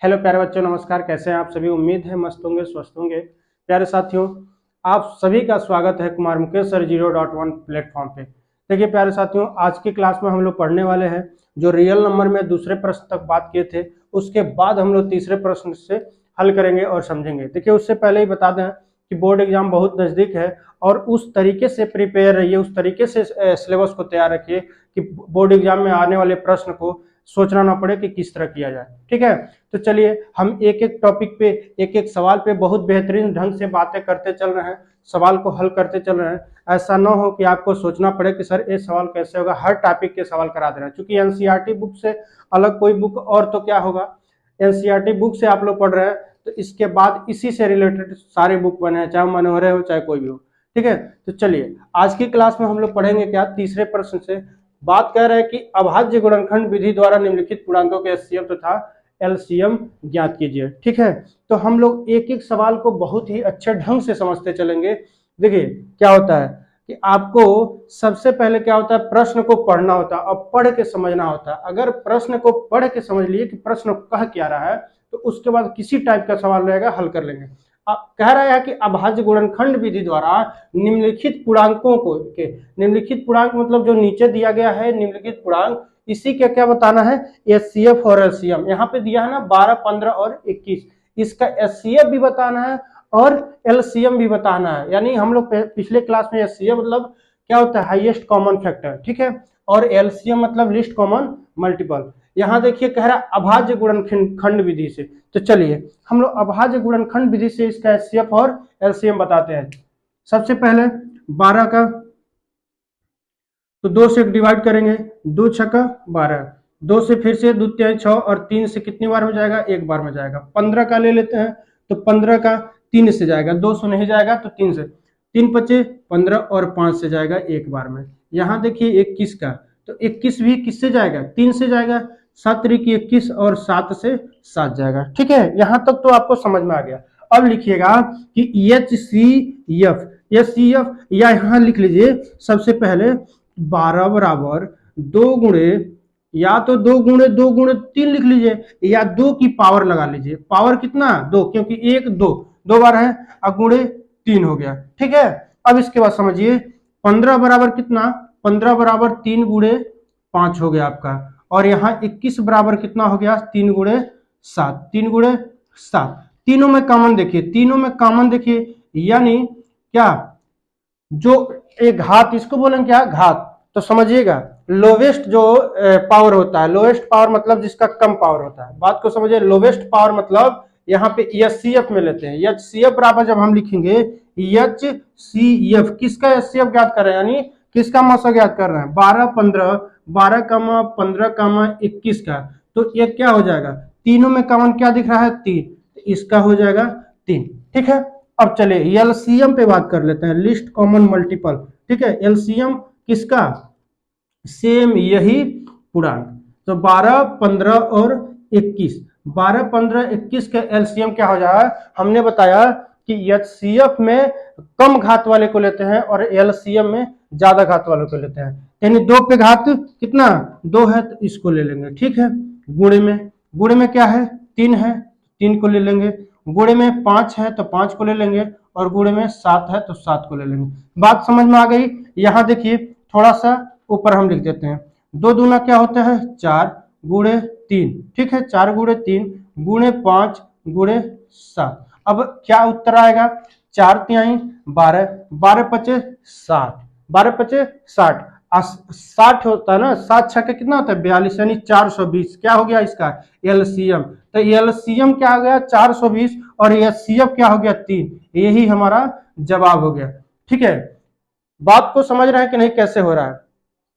Hello प्यारे बच्चों, नमस्कार। कैसे हैं आप सभी? उम्मीद है मस्त होंगे, स्वस्थ होंगे। प्यारे साथियों, आप सभी का स्वागत है कुमार मुकेश सर 0.1 प्लेटफॉर्म पे। देखिए प्यारे साथियों, आज की क्लास में हम लोग पढ़ने वाले हैं जो रियल नंबर में दूसरे प्रश्न तक बात किए थे, उसके बाद हम लोग तीसरे प्रश्न से हल करेंगे और समझेंगे। देखिए उससे पहले ही बता दें कि बोर्ड एग्जाम बहुत नज़दीक है और उस तरीके से प्रिपेयर रहिए, उस तरीके से सिलेबस को तैयार रखिए कि बोर्ड एग्जाम में आने वाले प्रश्न को सोचना ना पड़े कि किस तरह किया जाए। ठीक है, तो चलिए हम एक एक टॉपिक पे, एक एक सवाल पे बहुत बेहतरीन ढंग से बातें करते चल रहे हैं, सवाल को हल करते चल रहे हैं। ऐसा ना हो कि आपको सोचना पड़े कि सर ये सवाल कैसे होगा। हर टॉपिक के सवाल करा दे रहे हैं, क्योंकि एनसीईआरटी बुक से अलग कोई बुक और तो क्या होगा। एनसीईआरटी बुक से आप लोग पढ़ रहे हैं तो इसके बाद इसी से रिलेटेड सारे बुक बने हैं, चाहे मनोहरे हो चाहे कोई भी हो। ठीक है, तो चलिए आज की क्लास में हम लोग पढ़ेंगे क्या, तीसरे प्रश्न से बात कर रहे हैं कि अभाज्य गुणनखंड विधि द्वारा निम्नलिखित पूर्णांकों के एचसीएफ तथा एलसीएम ज्ञात कीजिए। ठीक है, तो हम लोग एक एक सवाल को बहुत ही अच्छे ढंग से समझते चलेंगे। देखिए क्या होता है कि आपको सबसे पहले क्या होता है, प्रश्न को पढ़ना होता है और पढ़ के समझना होता है। अगर प्रश्न को पढ़ के समझ लिए कि प्रश्न कह क्या रहा है, तो उसके बाद किसी टाइप का सवाल रहेगा हल कर लेंगे। कह रहा है कि अभाज्य गुणनखंड विधि द्वारा निम्नलिखित पूर्णांकों को के निम्नलिखित पूर्णांक मतलब जो नीचे दिया गया है निम्नलिखित पूर्णांक, इसी का क्या बताना है, एचसीएफ और एलसीएम। यहाँ पे दिया है ना 12, 15 और 21, इसका एचसीएफ भी बताना है और एलसीएम भी बताना है। यानी हम लोग पिछले क्लास में एचसीएफ मतलब क्या होता है, हाईएस्ट कॉमन फैक्टर। ठीक है, और एलसीएम मतलब लीस्ट कॉमन मल्टीपल। यहाँ देखिए कह रहा है अभाज्य गुणनखंड विधि से, तो चलिए हम लोग अभाज्य गुणनखंड विधि से इसका एचसीएफ और एलसीएम बताते हैं। सबसे पहले 12 का तो 2 से डिवाइड करेंगे, 2 छक्का 12, 2 से फिर से 2 तिहाई 6 और 3 से कितनी बार में जाएगा, एक बार में जाएगा। 15 का ले लेते हैं तो 15 का 3 से जाएगा, 2 से नहीं जाएगा तो 3 से, 3 पचे 15 और 5 से जाएगा एक बार में। यहाँ देखिए 21 का, तो 21 भी किससे जाएगा, 3 से जाएगा, 7 की 21 और 7 से 7 जाएगा। ठीक है, यहाँ तक तो आपको समझ में आ गया। अब लिखिएगा कि एच सी एफ या यहाँ लिख लीजिए सबसे पहले 12 बराबर 2 गुणे, या तो 2 गुणे 2 गुणे 3 लिख लीजिए, या 2 की पावर लगा लीजिए। पावर कितना, 2, क्योंकि 1 2 दो बार है, अब गुणे 3 हो गया। ठीक है, अब इसके बाद समझिए 15 बराबर कितना, 15 बराबर 3 गुणे 5 हो गया आपका, और यहाँ 21 बराबर कितना हो गया, 3 गुणे 7, 3 गुणे 7। तीनों में कॉमन देखिए, तीनों में कॉमन देखिए, यानी क्या, जो एक घात, इसको बोलेंगे क्या, घात। तो समझिएगा लोवेस्ट जो पावर होता है, लोवेस्ट पावर मतलब जिसका कम पावर होता है, बात को समझिए। लोवेस्ट पावर मतलब यहाँ पे एचसीएफ में लेते हैं, एचसीएफ बराबर जब हम लिखेंगे एचसीएफ, किसका एचसीएफ ज्ञात कर रहे हैं, यानी किसका मौसा ज्ञात कर रहे हैं, 12 15, 12 कामा 15 कामा 21 का, तो ये क्या हो जाएगा, तीनों में कॉमन क्या दिख रहा है, 3, इसका हो जाएगा 3। ठीक है, अब चलिए एलसीएम पे बात कर लेते हैं, लिस्ट कॉमन मल्टीपल। ठीक है, एलसीएम किसका, सेम यही पूर्णांक, तो 12 15 और 21, 12 15 21 का एलसीएम क्या हो जाएगा, हमने बताया कि एचसीएफ में कम घात वाले को लेते हैं और एलसीएम में ज्यादा घात वाले को लेते हैं। यानी 2 पे घात कितना, 2 है तो इसको ले लेंगे। ठीक है, गुणे में क्या है, 3 है, 3 को ले लेंगे। गुणे में 5 है तो 5 को ले लेंगे, और गुणे में 7 है तो 7 को ले लेंगे। बात समझ में आ गई। यहाँ देखिए थोड़ा सा ऊपर हम लिख देते हैं, 2 दूना क्या होता है, 4 गुणे 3। ठीक है, 4 गुणे 3 गुणे 5 गुणे 7। अब क्या उत्तर आएगा, 4 तिहाई 12, 12 पचे 60, 12 पचे 60, 60 होता है ना, 7 छक्के कितना होता है, 42, यानी 420 क्या हो गया इसका एलसीएम। तो एलसीएम क्या हो गया, 420, और एचसीएफ क्या हो गया, 3। यही हमारा जवाब हो गया। ठीक है, बात को समझ रहे हैं कि नहीं, कैसे हो रहा है,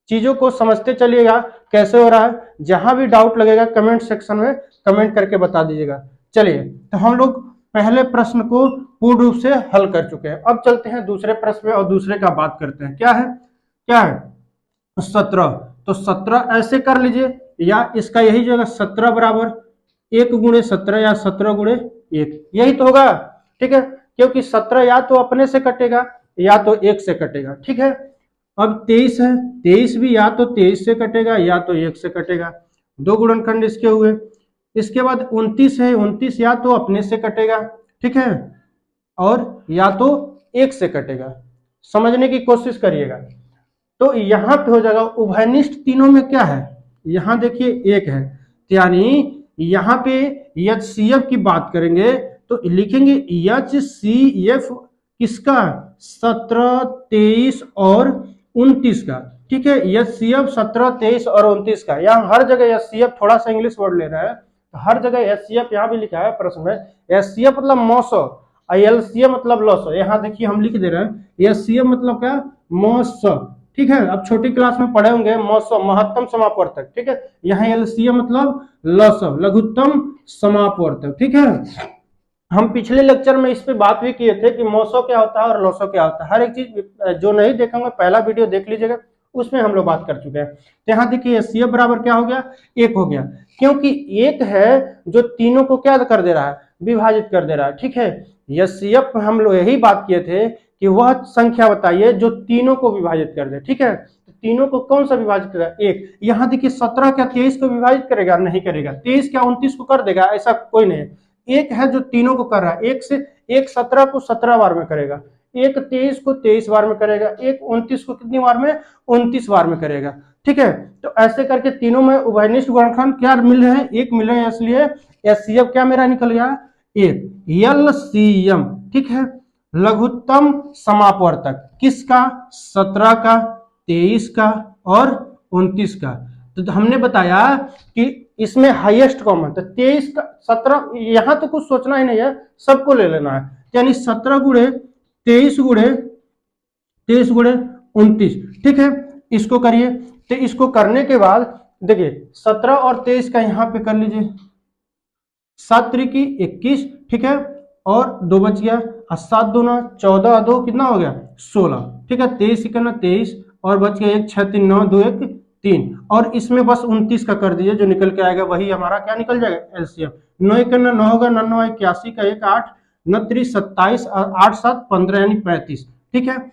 चीजों को समझते चलिएगा कैसे हो रहा है। जहां भी डाउट लगेगा कमेंट सेक्शन में कमेंट करके बता दीजिएगा। चलिए, तो हम लोग पहले प्रश्न को पूर्ण रूप से हल कर चुके हैं। अब चलते हैं दूसरे प्रश्न में और दूसरे का बात करते हैं। क्या है, क्या है, 17। तो 17 ऐसे कर लीजिए, या इसका यही जगह 17 बराबर 1 गुणे 17 या 17 गुणे 1, यही तो होगा। ठीक है, क्योंकि 17 या तो अपने से कटेगा या तो 1 से कटेगा। ठीक है, अब 23 है, 23 भी या तो 23 से कटेगा या तो 1 से कटेगा। 2 गुणनखंड इसके हुए, इसके बाद 29 है, 29 या तो अपने से कटेगा, ठीक है, और या तो एक से कटेगा। समझने की कोशिश करिएगा। तो यहां पे हो जाएगा उभयनिष्ठ तीनों में क्या है, यहां देखिए एक है, यानी यहां पे HCF की बात करेंगे तो लिखेंगे HCF किसका, 17, 23 और 29 का, ठीक है। HCF 17, 23 और 29 का, यहाँ हर जगह HCF, थोड़ा सा इंग्लिश वर्ड ले रहा है, हर जगह HCF यहाँ भी लिखा है प्रश्न में। HCF मतलब मौसो, LCF मतलब लॉस। यहाँ देखिए हम लिख दे रहे हैं HCF मतलब क्या, मौसो, ठीक है। अब छोटी क्लास में पढ़े होंगे मौसम, महत्तम समापवर्तक, ठीक है। यहाँ LCM मतलब लसव, लघुत्तम समापवर्तक, ठीक है। हम पिछले लेक्चर में इस पे बात भी किए थे कि मौसो क्या होता है और लॉसो क्या होता है। हर एक चीज जो नहीं देखेंगे पहला वीडियो देख लीजिएगा, उसमें हम लोग बात कर चुके हैं। तो यहाँ देखिए HCF बराबर क्या हो गया, एक हो गया, क्योंकि एक है जो तीनों को क्या कर दे रहा है, विभाजित कर दे रहा है, ठीक है। HCF हम लोग यही बात किए थे कि वह संख्या बताइए जो तीनों को विभाजित कर दे, ठीक है। तो तीनों को कौन सा विभाजित करेगा, एक। यहाँ देखिए 17 क्या 23 को विभाजित करेगा, नहीं करेगा। 23 क्या 29 को कर देगा, ऐसा कोई नहीं। एक है जो तीनों को कर रहा है, एक से एक 17 को 17 बार में करेगा, एक 23 को 23 बार में करेगा, एक 29 को कितनी बार में, 29 बार में करेगा, ठीक है। तो ऐसे करके तीनों में उभयनिष्ठ गुणनखंड क्या मिल रहे हैं, एक मिले हैं, इसलिए HCF क्या मेरा निकल गया, एक। LCM, ठीक है, लघुत्तम समापवर्तक किसका, 17 का, 23 का और 29 का। तो हमने बताया कि इसमें हाईएस्ट कॉमन, तो 23 का 17, यहां तो कुछ सोचना ही नहीं है, सबको ले लेना है, यानी 17 गुणे 23 गुणे 29, ठीक है। इसको करिए, तो इसको करने के बाद देखिए 17 और 23 का यहां पे कर लीजिए, 7 त्रिकी 21, ठीक है, और 2 बच गया, और 7 दूना 14, 2 कितना हो गया, 16, ठीक है। 23 इक्याना 23 और बच गया 1, 6, 3, 9, 2, 1, 3, और इसमें बस 29 का कर दीजिए, जो निकल के आएगा वही हमारा क्या निकल जाएगा, LCM। 9 इक्याना 9 होगा, 9 9 81 का 1, 8 9 3 27 और 8 7 15 यानी 35, ठीक है।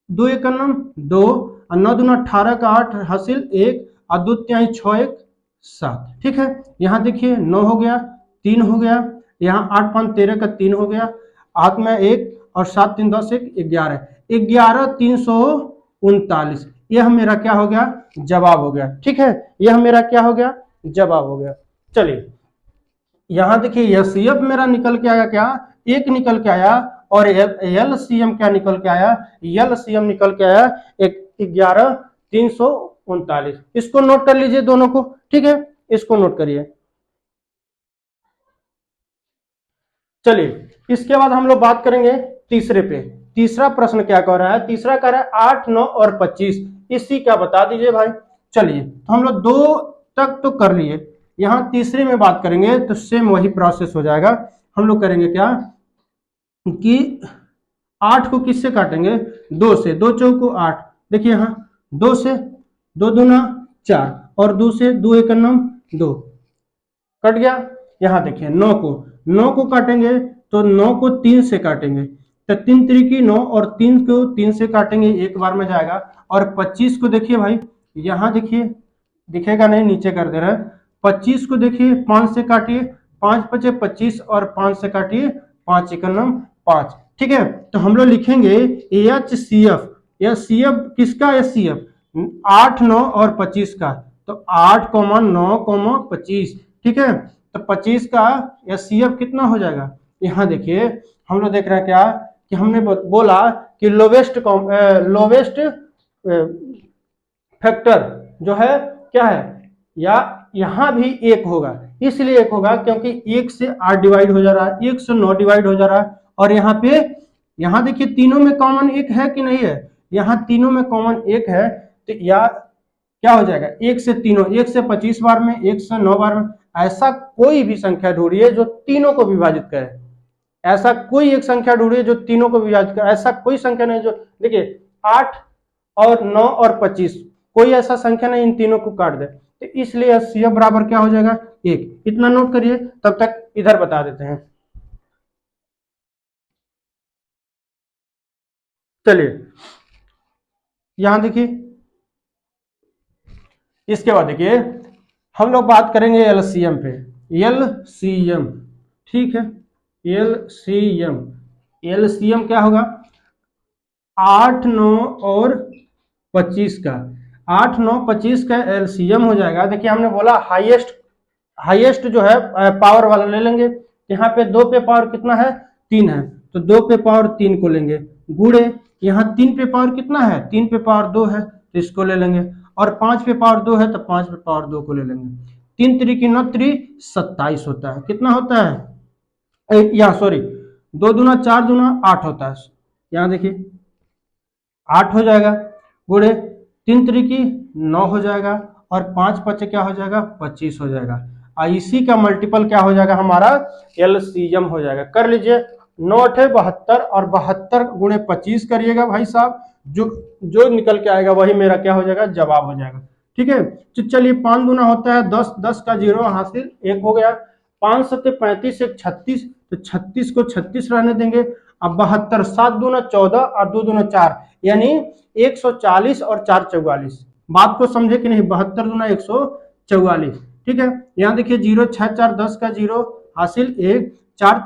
2 इक्याना 2 और 9 दूना 18 का 8 हासिल 1 और 2 तिहाई 6 1 7, ठीक है। यहाँ देखिए 9 हो गया, 3 हो गया, यहाँ 8 5 13 का 3 हो गया, 8 में 1 और 7 3 10 1 11, 11 339, यह मेरा क्या हो गया, जवाब हो गया, ठीक है। यह मेरा क्या हो गया, जवाब हो गया। चलिए यहां देखिए HCF मेरा निकल के आया क्या, एक निकल के आया, और LCM क्या निकल के आया, LCM निकल के आया एक 11,339। इसको नोट कर लीजिए दोनों को, ठीक है, इसको नोट करिए। चलिए इसके बाद हम लोग बात करेंगे तीसरे पे। तीसरा प्रश्न क्या कह रहा है, तीसरा कह रहा है 8 9 और 25, इसी क्या बता दीजिए भाई। चलिए तो हम लोग 2 तक तो कर लिए, यहाँ तीसरे में बात करेंगे तो सेम वही प्रोसेस हो जाएगा। हम लोग करेंगे क्या कि 8 को किससे काटेंगे, 2 से, 2 चौको 8, देखिए यहाँ 2 से, 2 दूना 4 और 2 से, 2 एक 2 कट गया। यहाँ देखिए 9 को काटेंगे तो 9 को 3 से काटेंगे, तो 3 त्रिकी 9 और 3 को 3 से काटेंगे, एक बार में जाएगा। और 25 को देखिए भाई, यहाँ देखिए दिखेगा नहीं, नीचे कर दे रहा है। 25 को देखिए 5 से काटिए, 5 5 25 और 5 से काटिए, 5 1 5, ठीक है। तो हम लोग लिखेंगे HCF, HCF किसका, HCF 8 9 और 25 का, तो 8 9 25, ठीक है। तो 25 का HCF कितना हो जाएगा, यहाँ देखिए हम लोग देख रहे हैं क्या कि हमने बोला कि लोवेस्ट फैक्टर जो है क्या है, या यहां भी एक होगा, इसलिए एक होगा क्योंकि 1 से 8 डिवाइड हो जा रहा है, 1 से 9 डिवाइड हो जा रहा है, और यहाँ पे यहाँ देखिए तीनों में कॉमन एक है कि नहीं है, यहाँ तीनों में कॉमन एक है, तो या क्या हो जाएगा, 1 से तीनों, 1 से 25 बार में, 1 से 9 बार में, ऐसा कोई भी संख्या ढूंढिए जो तीनों को विभाजित करे, ऐसा कोई एक संख्या ढूंढिए जो तीनों को विभाजित करे, ऐसा कोई संख्या नहीं जो, देखिए 8 और 9 और 25, कोई ऐसा संख्या नहीं इन तीनों को काट दे, तो इसलिए HCF बराबर क्या हो जाएगा, एक। इतना नोट करिए, तब तक इधर बता देते हैं। चलिए यहां देखिए, इसके बाद देखिए हम लोग बात करेंगे LCM पे। एलसीएम, ठीक है, एलसीएम, एलसीएम क्या होगा, 8 9 और 25 का, 8 9 25 का एलसीएम हो जाएगा। देखिए हमने बोला हाईएस्ट, हाईएस्ट जो है पावर वाला ले लेंगे। यहाँ पे 2 पे पावर कितना है, 3 है, तो 2 पे पावर 3 को लेंगे, गुड़े यहाँ 3 पे पावर कितना है, 3 पे पावर 2 है तो इसको ले लेंगे, और 5 पे पावर 2 है तो 5 पे पावर 2 को ले लेंगे। 3 त्रिकी 9 त्रि 27 होता है, कितना होता है, यहाँ सॉरी 2 दूना 4 दूना 8 होता है, यहाँ देखिए 8 हो जाएगा, गुड़े 3 त्रिकी 9 हो जाएगा, और 5 5 क्या हो जाएगा, 25 हो जाएगा, और इसी का मल्टीपल क्या हो जाएगा हमारा, एलसीएम हो जाएगा। कर लीजिए, 9 8 72 और 72 गुणे 25 करिएगा भाई साहब, जो जो निकल के आएगा वही मेरा क्या हो जाएगा, जवाब हो जाएगा। ठीक है, तो चलिए 5 दूना होता है 10, 10 का 0 हासिल 1 हो गया, 5 7 35 1 36, तो 36 को 36 रहने देंगे। अब 72, 7 दूना 14 और 2 दूना 4, यानी 140 और 4 44, बात को समझे कि नहीं, 72 दूना 144, ठीक है। यहाँ देखिए 0 6 4 10 का 0 हासिल 1, 4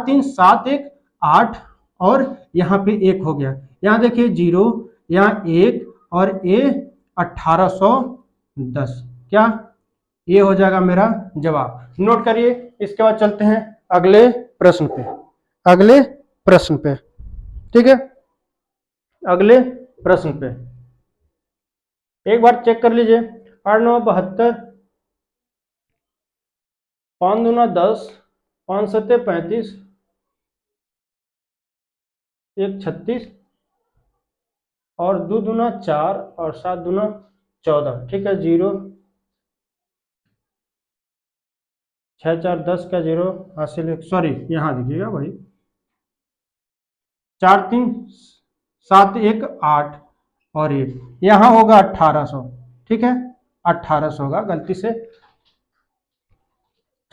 3 7 1 8, और यहाँ पे 1 हो गया, यहाँ देखिए 0, यहाँ 1 और ये 1810, क्या ये हो जाएगा मेरा जवाब। नोट करिए, इसके बाद चलते हैं अगले प्रश्न पे, अगले प्रश्न पे, ठीक है, अगले प्रश्न पे एक बार चेक कर लीजिए। 8 9 72, 5 दूना 10, 5 7 35, 1 36, और 2 दूना 4 और 7 दूना 14, ठीक है, 0 6 4 10 का 0 हासिल 1, सॉरी यहाँ देखिएगा भाई, 4 3 7 1 8 और 1, यहाँ होगा 1800, ठीक है, 1800 होगा, गलती से,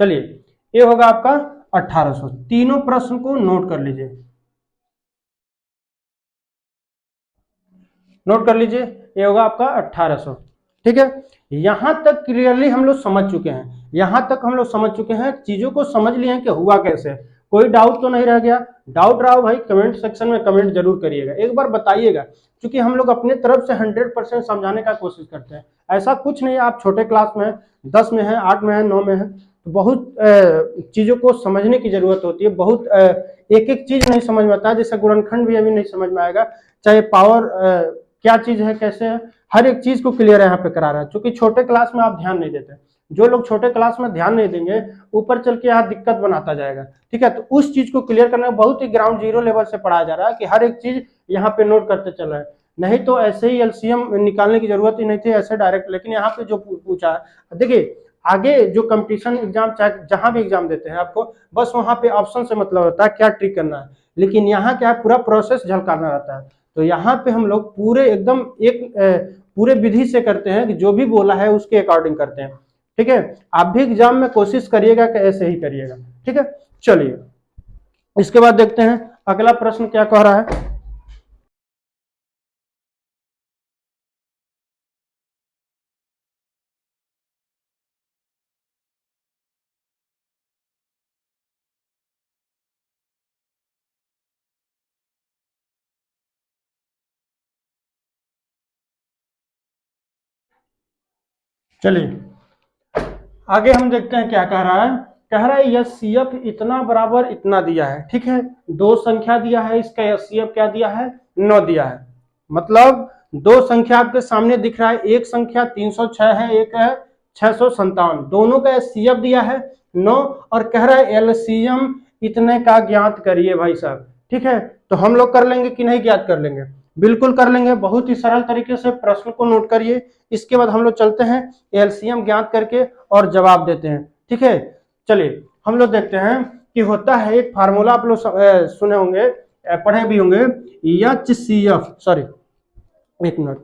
चलिए ये होगा आपका 1800। तीनों प्रश्न को नोट कर लीजिए, नोट कर लीजिए, ये होगा आपका 1800, ठीक है। यहां तक क्लियरली हम लोग समझ चुके हैं, यहां तक हम लोग समझ चुके हैं, चीजों को समझ लिए हैं कि हुआ कैसे, कोई डाउट तो नहीं रह गया। डाउट रहा हो भाई कमेंट सेक्शन में कमेंट जरूर करिएगा, एक बार बताइएगा, क्योंकि हम लोग अपने तरफ से 100% समझाने का कोशिश करते हैं। ऐसा कुछ नहीं है आप छोटे क्लास में 10 में है, 8 में है, 9 में है, तो बहुत चीजों को समझने की जरूरत होती है, बहुत एक एक चीज नहीं समझ में आता है, जैसे गुणनखंड भी अभी नहीं समझ में आएगा, चाहे पावर क्या चीज है, कैसे है, हर एक चीज को क्लियर यहाँ पे करा रहा है, क्योंकि छोटे क्लास में आप ध्यान नहीं देते। जो लोग छोटे क्लास में ध्यान नहीं देंगे ऊपर चल के यहाँ दिक्कत बनाता जाएगा, ठीक है। तो उस चीज को क्लियर करना बहुत ही ग्राउंड जीरो लेवल से पढ़ाया जा रहा है कि हर एक चीज यहाँ पे नोट करते चल रहा है, नहीं तो ऐसे ही एलसीएम निकालने की जरूरत ही नहीं थी ऐसे डायरेक्ट। लेकिन यहाँ पे जो पूछा है, देखिए आगे जो कंपटीशन एग्जाम चाहे जहां भी एग्जाम देते हैं आपको बस वहां पे ऑप्शन से मतलब होता है क्या ट्रिक करना है, लेकिन यहाँ क्या है पूरा प्रोसेस झलकाना रहता है। तो यहाँ पे हम लोग पूरे एकदम एक पूरे विधि से करते हैं कि जो भी बोला है उसके अकॉर्डिंग करते हैं, ठीक है। आप भी एग्जाम में कोशिश करिएगा कि ऐसे ही करिएगा, ठीक है। चलिए इसके बाद देखते हैं अगला प्रश्न क्या कह रहा है। चलिए आगे हम देखते हैं क्या कह रहा है। कह रहा है एचसीएफ इतना बराबर इतना दिया है, ठीक है, दो संख्या दिया है, इसका एचसीएफ क्या दिया है, 9 दिया है। मतलब दो संख्या आपके सामने दिख रहा है, एक संख्या 306 है, एक है 657, दोनों का एचसीएफ दिया है 9, और कह रहा है एलसीएम इतने का ज्ञात करिए भाई साहब, ठीक है। तो हम लोग कर लेंगे कि नहीं ज्ञात कर लेंगे, बिल्कुल कर लेंगे, बहुत ही सरल तरीके से प्रश्न को नोट करिए। इसके बाद हम लोग चलते हैं एलसीएम ज्ञात करके और जवाब देते हैं, ठीक है। चलिए हम लोग देखते हैं कि होता है एक फार्मूला, आप लोग सुने होंगे, पढ़े भी होंगे, एचसीएफ, सॉरी एक मिनट,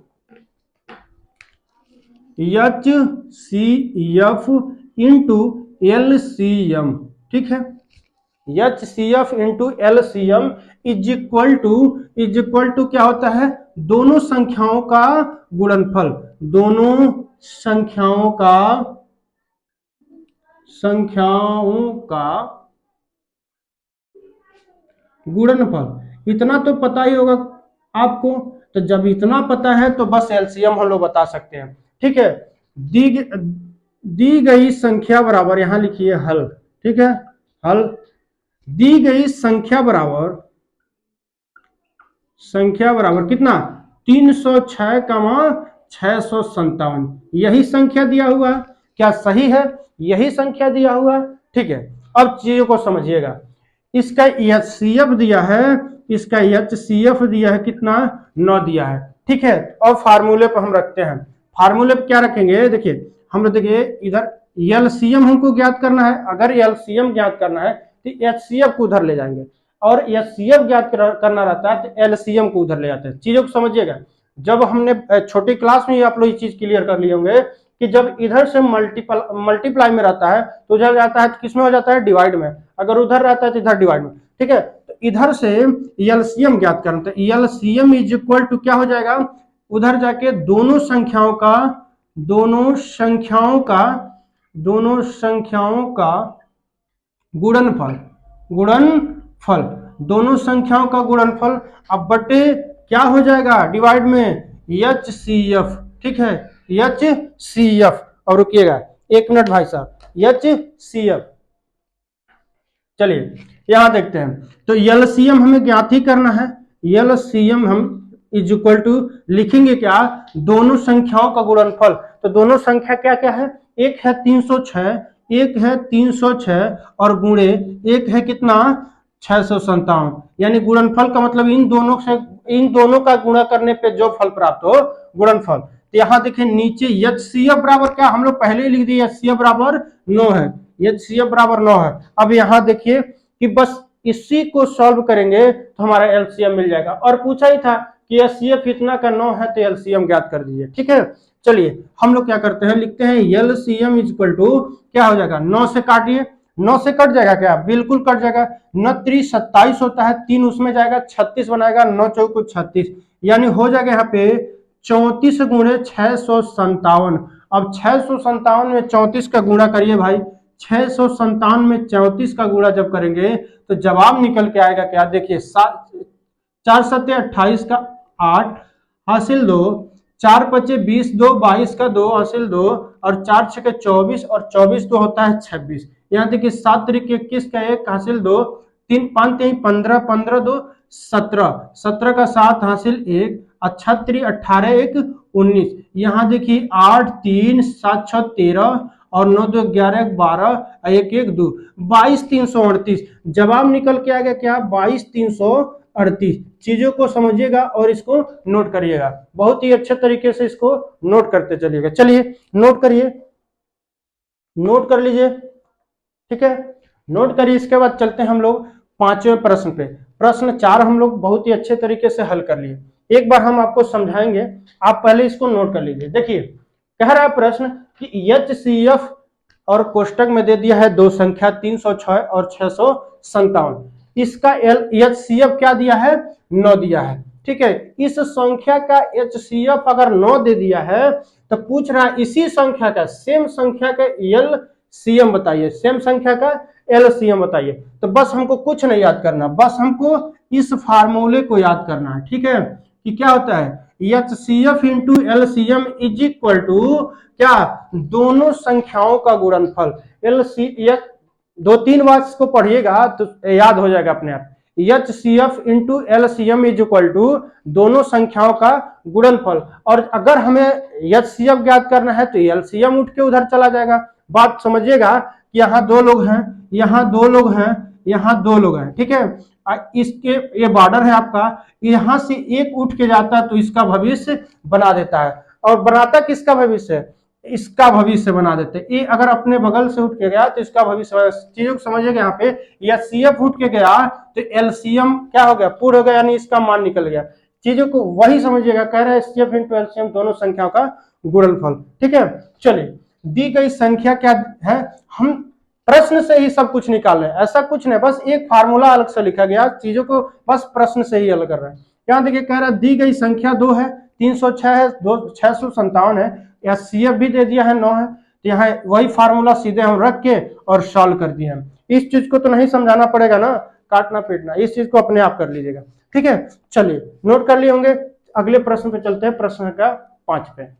एचसीएफ इंटू एलसीएम, ठीक है। HCF into LCM is equal to क्या होता है, दोनों संख्याओं का गुणनफल, दोनों संख्याओं का संख्याओं का गुणनफल। इतना तो पता ही होगा आपको। तो जब इतना पता है तो बस एलसीएम हम लोग बता सकते हैं। ठीक है, दी गई संख्या बराबर, यहां लिखिए हल। ठीक है, हल। दी गई संख्या बराबर कितना, 306 कमा 657, यही संख्या दिया हुआ है। क्या सही है? यही संख्या दिया हुआ है। ठीक है, अब चीजों को समझिएगा। इसका एचसीएफ दिया है, इसका एचसीएफ दिया है कितना, 9 दिया है। ठीक है, और फार्मूले पर हम रखते हैं। फार्मूले पर क्या रखेंगे, देखिए हम लोग, देखिए इधर एलसीएम हमको ज्ञात करना है। अगर एलसीएम ज्ञात करना है तो एचसीएफ को उधर ले जाएंगे, और एचसीएफ ज्ञात करना रहता है तो एलसीएम को उधर ले जाते हैं। चीजों को समझिएगा। जब हमने छोटी क्लास में ही आप लोग ये चीज क्लियर कर लिए होंगे कि जब इधर से मल्टीप्लाई में रहता है तो उधर जाता है तो किसमें हो जाता है, डिवाइड में। अगर उधर रहता है तो इधर डिवाइड में। ठीक है, तो इधर से एलसीएम ज्ञात करना, तो एलसीएम इज इक्वल टू क्या हो जाएगा, उधर जाके दोनों संख्याओं का गुणनफल, दोनों संख्याओं का गुणनफल। अब बटे क्या हो जाएगा, डिवाइड में एचसीएफ। ठीक है, एचसीएफ। और रुकिएगा 1 मिनट भाई साहब, एचसीएफ। चलिए यहां देखते हैं। तो एलसीएम हमें ज्ञात ही करना है। एलसीएम हम इज इक्वल टू लिखेंगे क्या, दोनों संख्याओं का गुणनफल। तो दोनों संख्या क्या क्या है, एक है 306, एक है 306 और गुणे एक है कितना, 657। यानी गुणनफल का मतलब इन दोनों का गुणा करने पे जो फल प्राप्त हो, गुणनफल। तो यहां देखिए नीचे एचसीएफ बराबर क्या, हम लोग पहले ही लिख दिए, एचसीएफ बराबर 9 है। एचसीएफ बराबर 9 है। अब यहां देखिए कि बस इसी को सॉल्व करेंगे तो हमारा एलसीएम मिल जाएगा। और पूछा ही था कि एचसीएफ इतना का 9 है तो एलसीएम ज्ञात कर दीजिए। ठीक है, चलिए हम लोग क्या करते हैं, लिखते हैं एलसीएम इज इक्वल टू क्या हो जाएगा, 9 से काटिए, 9 से कट जाएगा क्या, बिल्कुल कट जाएगा। 9 3 27 होता है, 3 उसमें जाएगा, 36 बनाएगा, 9 चौको 36, यानी हो जाएगा यहाँ पे 34 गुणे 657। अब 657 में 34 का गुणा करिए भाई, 657 में 34 का गुणा जब करेंगे तो जवाब निकल के आएगा क्या, देखिए 4 सत्ते 28 का 8 हासिल 2, 4 पचे 20, 2 22 का 2 हासिल 2, और 4 छके 24, और 24 तो होता है 26। यहाँ देखिए 7 तरीके 21 का 1 हासिल 2, 3 5 3 15, 15 2 17, 17 का 7 हासिल 1, 6 18 1 19। यहाँ देखिए 8 3 7 6 13 और 9 2 11 12 1 1 2 22 338। जवाब निकल के आ गया क्या, 22 338। चीजों को समझिएगा और इसको नोट करिएगा, बहुत ही अच्छे तरीके से इसको नोट करते चलिएगा। चलिए नोट करिए, नोट कर लीजिए। ठीक है, नोट करिए। इसके बाद चलते हैं हम लोग 5वें प्रश्न पे। प्रश्न 4 हम लोग बहुत ही अच्छे तरीके से हल कर लिए, एक बार हम आपको समझाएंगे, आप पहले इसको नोट कर लीजिए। देखिए कह रहा है प्रश्न कि एचसीएफ और कोष्टक में दे दिया है दो संख्या 306 और 657। इसका एचसीएफ क्या दिया है, 9 दिया है। ठीक है, इस संख्या का एचसीएफ अगर 9 दे दिया है तो पूछ रहा है इसी संख्या का, सेम संख्या का एलसीएम बताइए, सेम संख्या का एलसीएम बताइए। तो बस हमको कुछ नहीं याद करना, बस हमको इस फार्मूले को याद करना है। ठीक है, कि क्या होता है, HCF into LCM is equal to क्या, दोनों संख्याओं का गुणनफल। एलसीएफ 2-3 बार इसको पढ़िएगा तो याद हो जाएगा अपने आप। HCF into LCM is equal to दोनों संख्याओं का गुणनफल। और अगर हमें एचसीएफ ज्ञात करना है तो एलसीएम उठ के उधर चला जाएगा। बात समझिएगा कि यहाँ 2 लोग हैं, यहाँ 2 लोग हैं, यहाँ 2 लोग हैं। ठीक है, इसके ये बॉर्डर है आपका, यहां से एक उठ के जाता है तो इसका भविष्य बना देता है। और बनाता किसका भविष्य, इसका भविष्य बना देते हैं। ये अगर अपने बगल से उठ के गया तो इसका भविष्य। चीजों को समझिएगा, यहाँ पे एचसीएफ उठ के गया तो एलसीएम क्या हो गया, पूर्ण हो गया, यानी इसका मान निकल गया। चीजों को वही समझिएगा, कह रहा है एचसीएफ इंटू एलसीएम दोनों संख्याओं का गुणनफल। ठीक है, चलिए दी गई संख्या क्या है, हम प्रश्न से ही सब कुछ निकाल रहे हैं, ऐसा कुछ नहीं, बस एक फार्मूला अलग से लिखा गया, चीजों को बस प्रश्न से ही हल कर रहे हैं। यहाँ देखिए कह रहा है दी गई संख्या 2 है, 306 है, 657 है, एचसीएफ भी दे दिया है 9 है। तो यहाँ वही फार्मूला सीधे हम रख के और सॉल्व कर दिए हम। इस चीज को तो नहीं समझाना पड़ेगा ना, काटना पीटना, इस चीज को अपने आप कर लीजिएगा। ठीक है, चलिए नोट कर लिए होंगे। अगले प्रश्न पे चलते हैं, प्रश्न का 5 पे।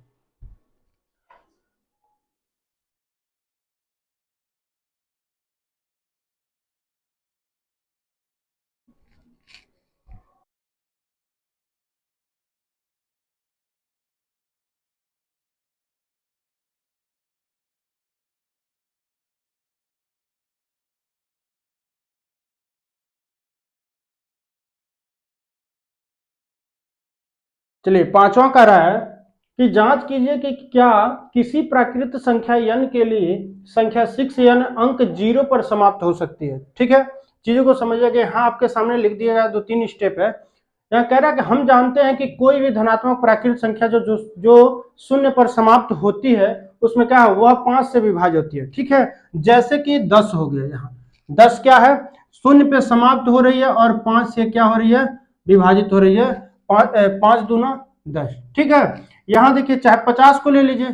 चलिए पांचवा कह रहा है कि जांच कीजिए कि क्या किसी प्राकृत संख्या n के लिए संख्या 6n अंक 0 पर समाप्त हो सकती है। ठीक है, चीजों को समझिए कि हाँ आपके सामने लिख दिया गया, 2-3 स्टेप है। यहाँ कह रहा है कि हम जानते हैं कि कोई भी धनात्मक प्राकृत संख्या जो जो जो शून्य पर समाप्त होती है उसमें क्या है, वह 5 से विभाज्य होती है। ठीक है, जैसे कि 10 हो गया, यहाँ 10 क्या है, शून्य पे समाप्त हो रही है और 5 से क्या हो रही है, विभाजित हो रही है। 5 दूना 10। ठीक है, यहाँ देखिए चाहे 50 को ले लीजिए,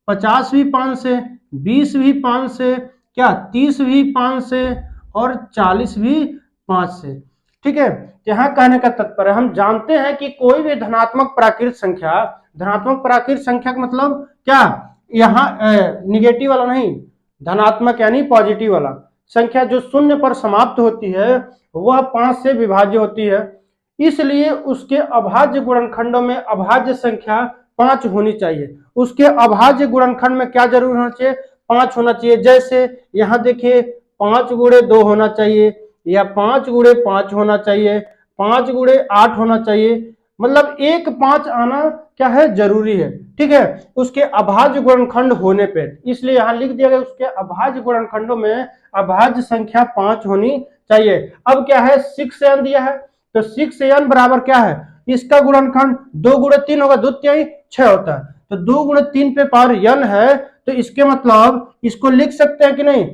50 भी 5 से, 20 भी 5 से, क्या 30 भी 5 से, और 40 भी 5 से। ठीक है, यहाँ कहने का तात्पर्य हम जानते हैं कि कोई भी धनात्मक प्राकृत संख्या, धनात्मक प्राकृत संख्या का मतलब क्या, यहाँ निगेटिव वाला नहीं, धनात्मक यानी पॉजिटिव वाला संख्या जो शून्य पर समाप्त होती है वह 5 से विभाज्य होती है। इसलिए उसके अभाज्य गुणनखंडों में अभाज्य संख्या 5 होनी चाहिए। उसके अभाज्य गुणनखंड में क्या जरूर होना चाहिए, 5 होना चाहिए। जैसे यहाँ देखिए 5 गुणे 2 होना चाहिए, या 5 गुणे 5 होना चाहिए, 5 गुणे 8 होना चाहिए, मतलब 1 5 आना क्या है, जरूरी है। ठीक है, उसके अभाज्य गुणनखंड होने पे, इसलिए यहाँ लिख दिया गया उसके अभाज्य गुणनखंडों में अभाज्य संख्या 5 होनी चाहिए। अब क्या है, 6n दिया है, तो 6n बराबर क्या है, इसका गुणनखंड 2 गुणे 3 होगा, 2 तिहाई 6 होता है, तो 2 गुणे 3 पे पावर n है, तो इसके मतलब इसको लिख सकते हैं कि नहीं,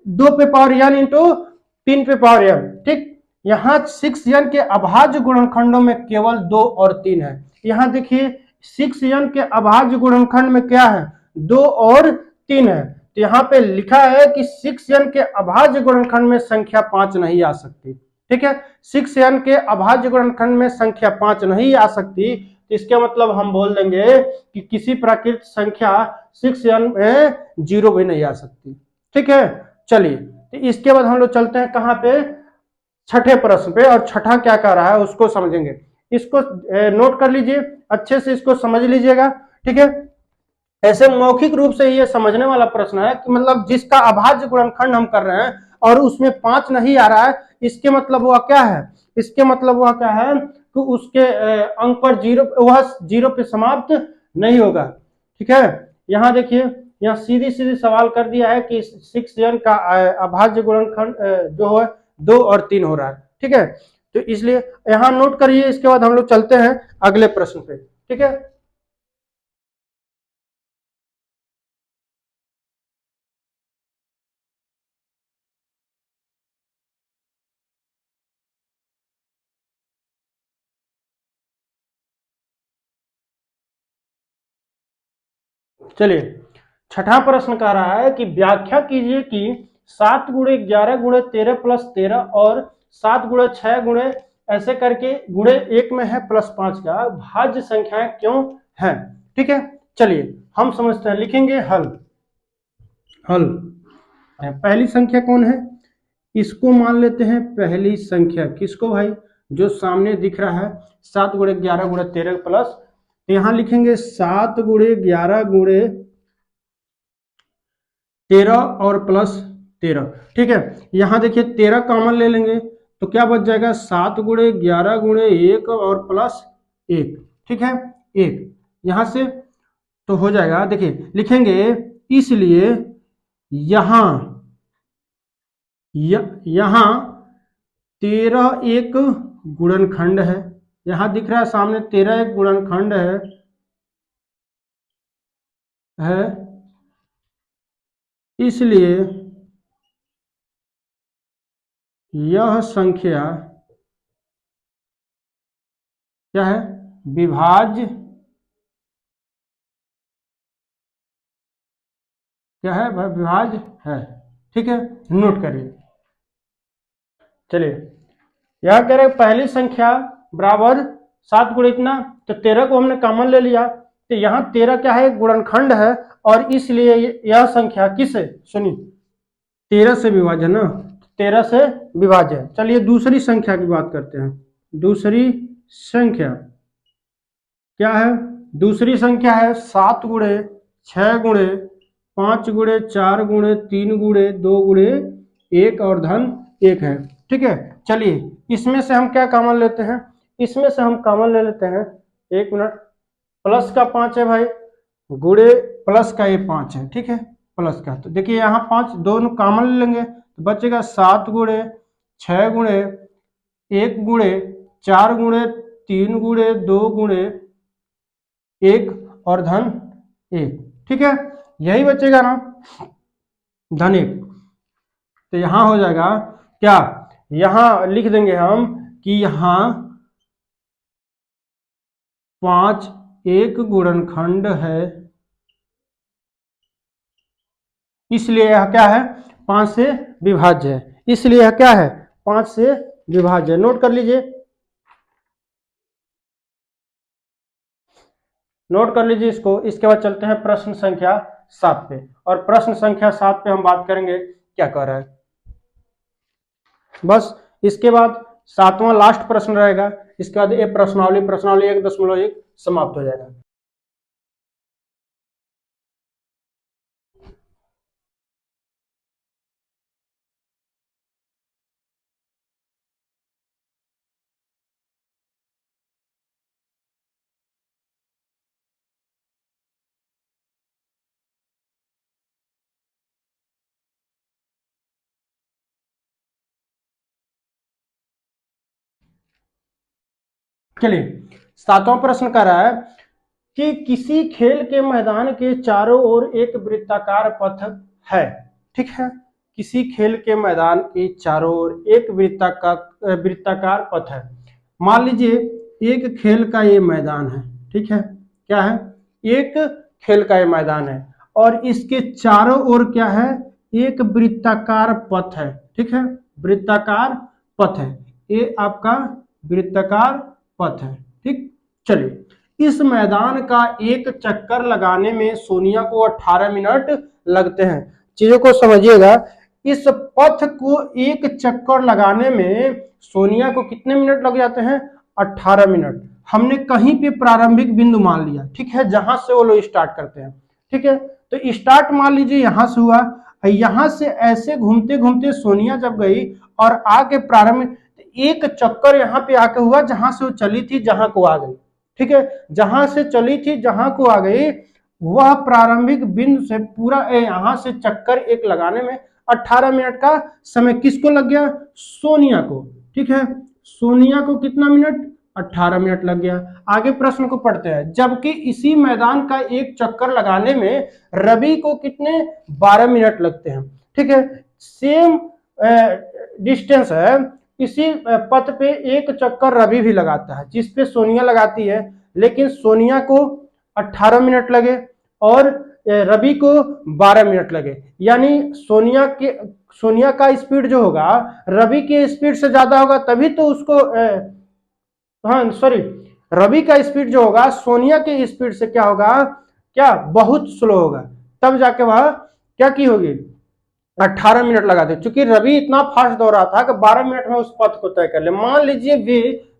2 पे पावर n इंटू 3 पे पावर n। ठीक, यहाँ 6n के अभाज्य गुणनखंडों में केवल 2 और 3 है। यहाँ देखिए 6n के अभाज्य गुणनखंड में क्या है, 2 और 3 है, तो यहाँ पे लिखा है कि 6n के अभाज्य गुणनखंड में संख्या 5 नहीं आ सकती। ठीक है, 6n के अभाज्य गुणनखंड में संख्या 5 नहीं आ सकती, तो इसके मतलब हम बोल देंगे कि किसी प्राकृत संख्या 6n में 0 भी नहीं आ सकती। ठीक है, चलिए तो इसके बाद हम लोग चलते हैं कहां पे, छठे प्रश्न पे, और छठा क्या कह रहा है उसको समझेंगे। इसको नोट कर लीजिए, अच्छे से इसको समझ लीजिएगा। ठीक है, ऐसे मौखिक रूप से ये समझने वाला प्रश्न है कि मतलब जिसका अभाज्य गुणनखंड हम कर रहे हैं और उसमें 5 नहीं आ रहा है, इसके मतलब वह क्या है, इसके मतलब वह क्या है कि उसके अंक पर 0, वह 0 पे समाप्त नहीं होगा। ठीक है, यहाँ देखिए, यहाँ सीधी सीधी सवाल कर दिया है कि 6n का अभाज्य गुणनखंड जो है 2 और 3 हो रहा है। ठीक है, तो इसलिए यहाँ नोट करिए, इसके बाद हम लोग चलते हैं अगले प्रश्न पे। ठीक है, चलिए छठा प्रश्न कह रहा है कि व्याख्या कीजिए कि 7 गुणे 11 गुणे 13 प्लस 13 और 7 गुणे 6 गुणे ऐसे करके गुणे 1 में है प्लस 5 का भाज्य संख्याएं क्यों है। ठीक है, चलिए हम समझते हैं, लिखेंगे हल। हल, पहली संख्या कौन है, इसको मान लेते हैं पहली संख्या, किसको भाई, जो सामने दिख रहा है 7 गुणे 11 गुणे 13 प्लस, तो यहां लिखेंगे 7 गुणे 11 गुणे 13 और प्लस 13। ठीक है, यहां देखिए 13 कॉमन ले लेंगे तो क्या बच जाएगा, 7 गुणे 11 गुणे 1 और प्लस 1। ठीक है, 1 यहां से तो हो जाएगा, देखिए लिखेंगे, इसलिए यहां यहां 13 एक गुणनखंड है, यहां दिख रहा है सामने 13 एक गुणनखंड है, इसलिए यह संख्या क्या है, विभाज्य क्या है भाई, विभाज्य है। ठीक है, नोट करिए। चलिए, यह कह रहे पहली संख्या बराबर 7 गुणे इतना, तो 13 को हमने कॉमन ले लिया, तो यहाँ 13 क्या है, एक गुणनखंड है, और इसलिए यह संख्या किस है, सुनिए 13 से विभाज्य ना, 13 से विभाज्य है। चलिए दूसरी संख्या की बात करते हैं। दूसरी संख्या क्या है, दूसरी संख्या है 7 गुणे 6 गुणे 5 गुणे 4 गुणे 3 गुणे 2 गुणे 1 और धन 1 है। ठीक है, चलिए इसमें से हम क्या कॉमन लेते हैं, इसमें से हम कॉमन ले लेते हैं, 1 मिनट, प्लस का 5 है भाई, गुणे प्लस का ये 5 है। ठीक है, प्लस का, तो देखिए यहाँ 5 दोनों कॉमन ले लेंगे तो बचेगा 7 गुणे 6 गुणे 1 गुणे 4 गुणे 3 गुणे 2 गुणे 1 और धन 1। ठीक है, यही बचेगा ना, धन 1। तो यहां हो जाएगा क्या, यहां लिख देंगे हम कि यहां 5 एक गुणनखंड है, इसलिए यह क्या है, 5 से विभाज्य है, इसलिए यह क्या है, 5 से विभाज्य है। नोट कर लीजिए, नोट कर लीजिए इसको। इसके बाद चलते हैं प्रश्न संख्या 7 पे, और प्रश्न संख्या 7 पे हम बात करेंगे क्या कह रहा है। बस इसके बाद 7वां लास्ट प्रश्न रहेगा, इसके बाद ये प्रश्नावली 1.1 समाप्त हो जाएगा। चलिए 7वां प्रश्न कर रहा है कि किसी खेल के मैदान के चारों ओर एक वृत्ताकार पथ है। ठीक है, किसी खेल के मैदान के चारों ओर एक वृत्ताकार पथ है। मान लीजिए एक खेल का ये मैदान है। ठीक है, क्या है, एक खेल का ये मैदान है और इसके चारों ओर क्या है, एक वृत्ताकार पथ है। ठीक है, वृत्ताकार पथ है, ये आपका वृत्ताकार पथ है। ठीक, चलिए इस मैदान का एक चक्कर लगाने में सोनिया को 18 मिनट लगते हैं। चीजों को समझिएगा, इस पथ को एक चक्कर लगाने में सोनिया को कितने मिनट लग जाते हैं, 18 मिनट। हमने कहीं पे प्रारंभिक बिंदु मान लिया, ठीक है, जहां से वो लोग स्टार्ट करते हैं। ठीक है, तो स्टार्ट मान लीजिए यहां से हुआ, यहां से ऐसे घूमते घूमते सोनिया जब गई और आके प्रारंभ एक चक्कर यहाँ पे आके हुआ जहां से वो चली थी जहां को आ गई। ठीक है, जहां से चली थी जहां को आ गई, वह प्रारंभिक बिंदु से पूरा यहां से चक्कर एक लगाने में 18 मिनट का समय किसको लग गया, सोनिया को। ठीक है, सोनिया को कितना मिनट, 18 मिनट लग गया। आगे प्रश्न को पढ़ते हैं। जबकि इसी मैदान का एक चक्कर लगाने में रवि को कितने, 12 मिनट लगते हैं। ठीक है, सेम डिस्टेंस है, इसी पथ पे एक चक्कर रवि भी लगाता है जिसपे सोनिया लगाती है, लेकिन सोनिया को 18 मिनट लगे और रवि को 12 मिनट लगे। यानी सोनिया का स्पीड जो होगा रवि के स्पीड से ज्यादा होगा, तभी तो उसको रवि का स्पीड जो होगा सोनिया के स्पीड से क्या होगा, क्या बहुत स्लो होगा, तब जाके वह क्या की होगी, 18 मिनट लगा दे। चूंकि रवि इतना फास्ट दौड़ रहा था कि 12 मिनट में उस पथ को तय कर ले। मान लीजिए वे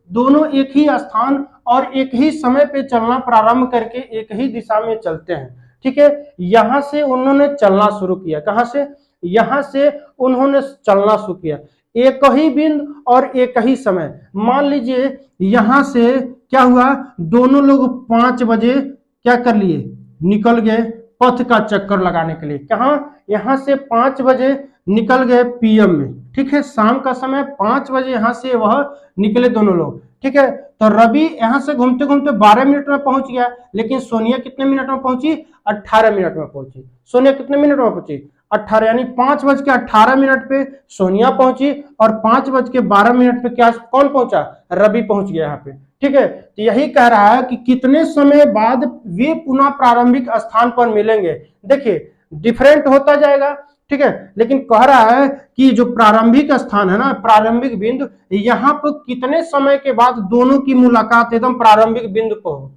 दोनों एक ही स्थान और एक ही समय पे चलना प्रारंभ करके एक ही दिशा में चलते हैं। ठीक है, यहां से उन्होंने चलना शुरू किया, कहां से, यहां से उन्होंने चलना शुरू किया, एक ही बिंदु और एक ही समय। मान लीजिए यहां से क्या हुआ, दोनों लोग 5 बजे क्या कर लिए, निकल गए पथ का चक्कर लगाने के लिए। कहां, यहां से 5 बजे निकल गए पीएम में। ठीक है, शाम का समय 5 बजे यहां से वह निकले दोनों लोग। ठीक है, तो रवि यहां से घूमते घूमते 12 मिनट में पहुंच गया, लेकिन सोनिया कितने मिनट में पहुंची, 18 मिनट में पहुंची। सोनिया कितने मिनट में पहुंची, 18, यानी 5:18 पे सोनिया पहुंची और 5:12 पे क्या कौन पहुंचा, रवि पहुंच गया यहाँ पे। ठीक है, तो यही कह रहा है कि कितने समय बाद वे पुनः प्रारंभिक स्थान पर मिलेंगे। देखिए डिफरेंट होता जाएगा, ठीक है। लेकिन कह रहा है कि जो प्रारंभिक स्थान है ना, प्रारंभिक बिंदु, यहाँ पर कितने समय के बाद दोनों की मुलाकात एकदम प्रारंभिक बिंदु पर हो,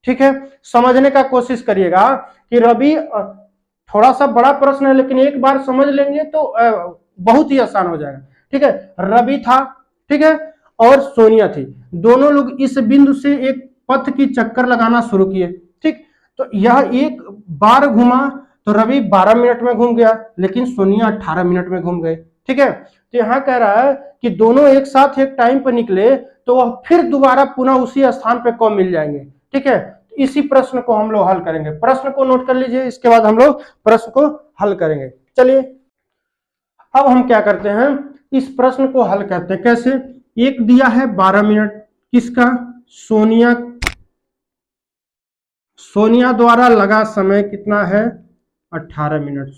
ठीक है। समझने का कोशिश करिएगा कि रवि, थोड़ा सा बड़ा प्रश्न है लेकिन एक बार समझ लेंगे तो बहुत ही आसान हो जाएगा, ठीक है। रवि था, ठीक है, और सोनिया थी, दोनों लोग इस बिंदु से एक पथ की चक्कर लगाना शुरू किए, ठीक। तो यह एक बार घूमा तो रवि 12 मिनट में घूम गया, लेकिन सोनिया 18 मिनट में घूम गए, ठीक है। तो यहां कह रहा है कि दोनों एक साथ एक टाइम पर निकले तो वह फिर दोबारा पुनः उसी स्थान पर कब मिल जाएंगे, ठीक है। इसी प्रश्न को हम लोग हल करेंगे, प्रश्न को नोट कर लीजिए, इसके बाद हम लोग प्रश्न को हल करेंगे। चलिए अब हम क्या करते हैं, इस प्रश्न को हल करते हैं। कैसे? एक दिया है 12 मिनट, किसका? सोनिया, सोनिया द्वारा लगा समय कितना है? 18 मिनट।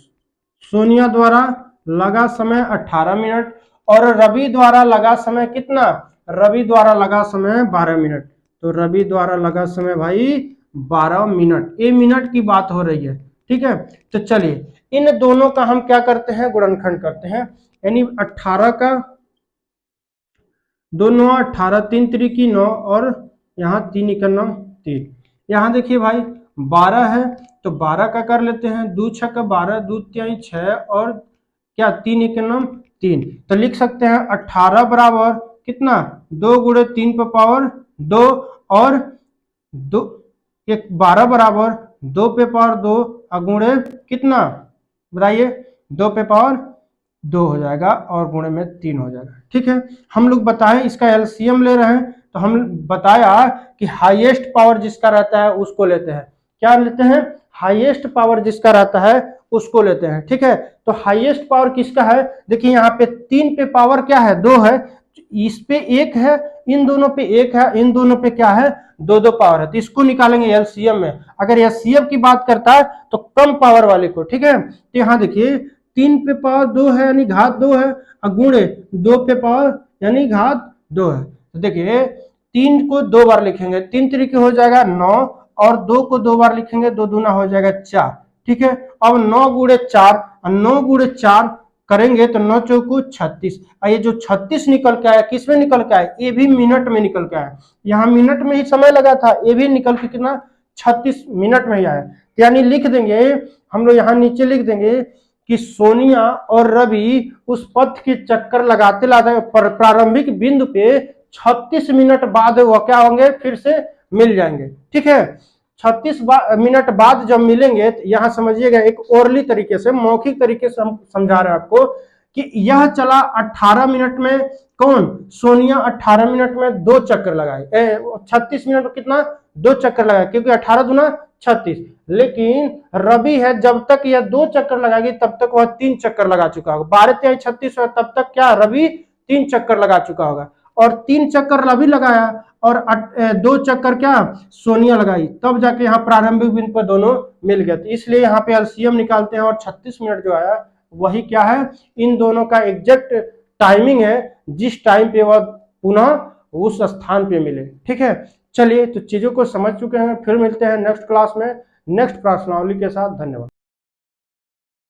सोनिया द्वारा लगा समय 18 मिनट और रवि द्वारा लगा समय कितना? रवि द्वारा लगा समय 12 मिनट। तो रवि द्वारा लगा समय भाई 12 मिनट, ये मिनट की बात हो रही है, ठीक है। तो चलिए इन दोनों का हम क्या करते हैं, गुणनखंड करते हैं, यानी 18 का 2 9 18, 3 3 9 और यहाँ 3 1 9 3। यहाँ देखिए भाई 12 है तो 12 का कर लेते हैं, 2 6 का 12, 2 3 6 और क्या 3 1 9 3। तो लिख सकते हैं 18 बराबर कितना? 2 गुणे 3 पे पावर 2 और 2 एक 12 बराबर 2 पे पावर 2 गुणे कितना बताइए? 2 पे पावर 2 हो जाएगा और गुणे में 3 हो जाएगा, ठीक है। हम लोग बताएं इसका एलसीएम ले रहे हैं तो हम बताया कि हाईएस्ट पावर जिसका रहता है उसको लेते हैं। क्या लेते हैं? हाईएस्ट पावर जिसका रहता है उसको लेते हैं, ठीक है। तो हाईएस्ट पावर किसका है? देखिए यहाँ पे 3 पे पावर क्या है? 2 है, इस पे 1 है, इन दोनों पे 1 है, इन दोनों पे क्या है? 2 2 पावर है। तो इसको निकालेंगे एलसीएम में। अगर एलसीएम की बात करता है तो कम पावर वाले को, ठीक है। तो यहाँ देखिए 3 पे पावर 2 है यानी घात 2 है, और गुणे 2 पे पावर यानी घात 2 है। तो देखिए 3 को 2 बार लिखेंगे, 3 तरीके हो जाएगा 9 और 2 को 2 बार लिखेंगे, 2 दूना हो जाएगा 4, ठीक है। अब 9 गुणे 4, 9 गुणे 4 करेंगे तो 9 चौको 36। ये जो 36 निकल के आया किस में निकल के आया? ये भी मिनट में निकल के आया। यहाँ मिनट में ही समय लगा था, ये भी निकल के कितना? 36 मिनट में ही आया। यानी लिख देंगे हम लोग, यहाँ नीचे लिख देंगे कि सोनिया और रवि उस पथ के चक्कर लगाते लगाते प्रारंभिक बिंदु पे 36 मिनट बाद वो क्या होंगे? फिर से मिल जाएंगे, ठीक है। 36 मिनट बाद जब मिलेंगे तो यहाँ समझिएगा एक ओरली तरीके से, मौखिक तरीके से हम समझा रहे हैं आपको कि यह चला 18 मिनट में, कौन? सोनिया 18 मिनट में 2 चक्कर लगाए, 36 मिनट में कितना? 2 चक्कर लगाए, क्योंकि 18 दूना 36। लेकिन रवि है जब तक यह 2 चक्कर लगाएगी तब तक वह 3 चक्कर लगा चुका होगा। 12 3 36 है, तब तक क्या रवि 3 चक्कर लगा चुका होगा, और 3 चक्कर रवि लगाया और 2 चक्कर क्या सोनिया लगाई, तब जाके यहाँ प्रारंभिक बिंदु पर दोनों मिल गए। तो इसलिए यहाँ पे एलसीएम निकालते हैं और 36 मिनट जो आया वही क्या है? इन दोनों का एग्जैक्ट टाइमिंग है जिस टाइम पे वह पुनः उस स्थान पे मिले, ठीक है। चलिए तो चीजों को समझ चुके हैं, फिर मिलते हैं नेक्स्ट क्लास में नेक्स्ट प्रश्नावली के साथ। धन्यवाद।